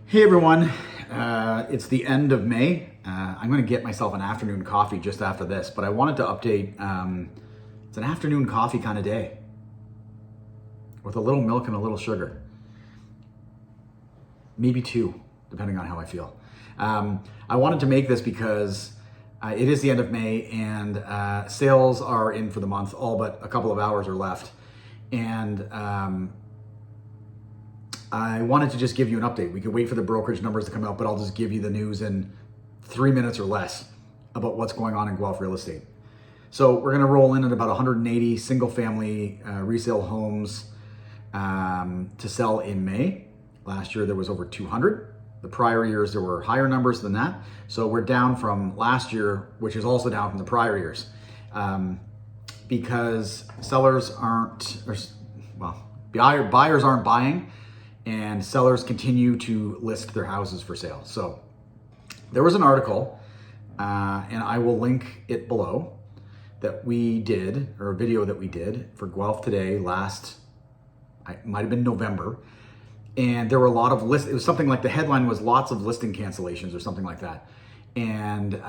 Hey everyone, it's the end of May. I'm going to get myself an afternoon coffee just after this, but I wanted to update. It's an afternoon coffee kind of day with a little milk and a little sugar. Maybe two, depending on how I feel. I wanted to make this because it is the end of May and sales are in for the month, all but a couple of hours are left. And I wanted to just give you an update. We could wait for the brokerage numbers to come out, but I'll just give you the news in 3 minutes or less about what's going on in Guelph real estate. So we're gonna roll in at about 180 single family resale homes to sell in May. Last year there was over 200. The prior years there were higher numbers than that. So we're down from last year, which is also down from the prior years. Because sellers buyers aren't buying, and sellers continue to list their houses for sale. So there was an article, and I will link it below, that we did, or a video that we did for Guelph Today it might have been November. And there were a lot of it was something like the headline was lots of listing cancellations or something like that. And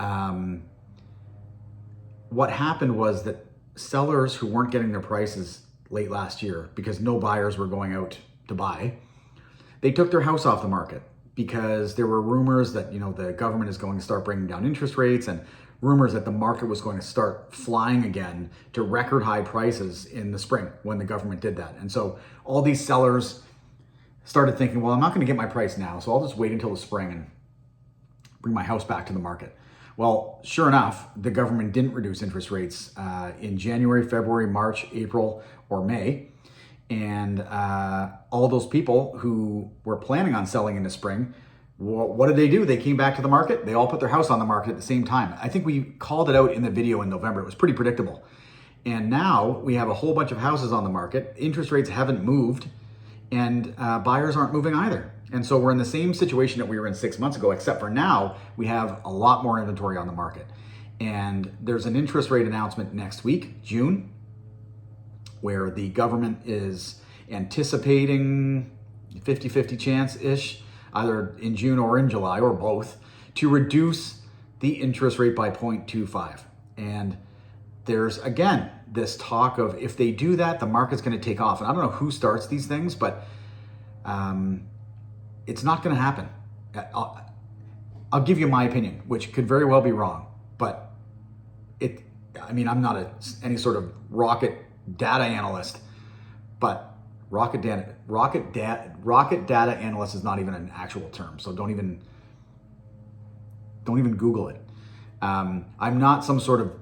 what happened was that sellers who weren't getting their prices late last year because no buyers were going out to buy, they took their house off the market because there were rumors that, the government is going to start bringing down interest rates, and rumors that the market was going to start flying again to record high prices in the spring when the government did that. And so all these sellers started thinking, well, I'm not going to get my price now, so I'll just wait until the spring and bring my house back to the market. Well, sure enough, the government didn't reduce interest rates in January, February, March, April, or May. And all those people who were planning on selling in the spring, what did they do? They came back to the market. They all put their house on the market at the same time. I think we called it out in the video in November. It was pretty predictable. And now we have a whole bunch of houses on the market. Interest rates haven't moved, and buyers aren't moving either. And so we're in the same situation that we were in 6 months ago, except for now we have a lot more inventory on the market. And there's an interest rate announcement next week, June, where the government is anticipating 50-50 chance-ish, either in June or in July or both, to reduce the interest rate by 0.25. And there's, again, this talk of if they do that, the market's going to take off. And I don't know who starts these things, but it's not going to happen. I'll give you my opinion, which could very well be wrong, but I'm not any sort of rocket data analyst, but rocket data analyst is not even an actual term, so don't even Google it. I'm not some sort of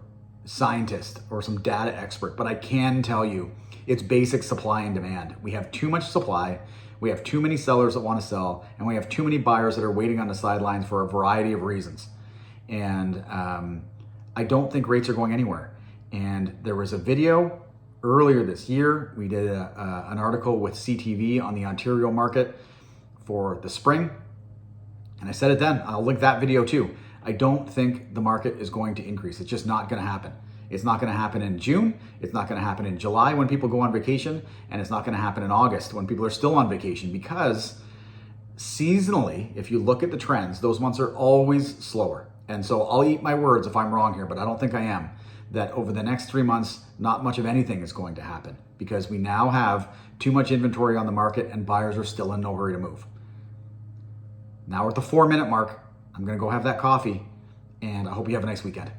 scientist or some data expert, but I can tell you it's basic supply and demand. We have too much supply, we have too many sellers that want to sell, and we have too many buyers that are waiting on the sidelines for a variety of reasons. And I don't think rates are going anywhere. And there was a video earlier this year. We did an article with CTV on the Ontario market for the spring. And I said it then, I'll link that video too. I don't think the market is going to increase. It's just not going to happen. It's not going to happen in June. It's not going to happen in July when people go on vacation. And it's not going to happen in August when people are still on vacation, because seasonally, if you look at the trends, those months are always slower. And so I'll eat my words if I'm wrong here, but I don't think I am, that over the next 3 months, not much of anything is going to happen because we now have too much inventory on the market and buyers are still in no hurry to move. Now we're at the 4-minute mark. I'm going to go have that coffee, and I hope you have a nice weekend.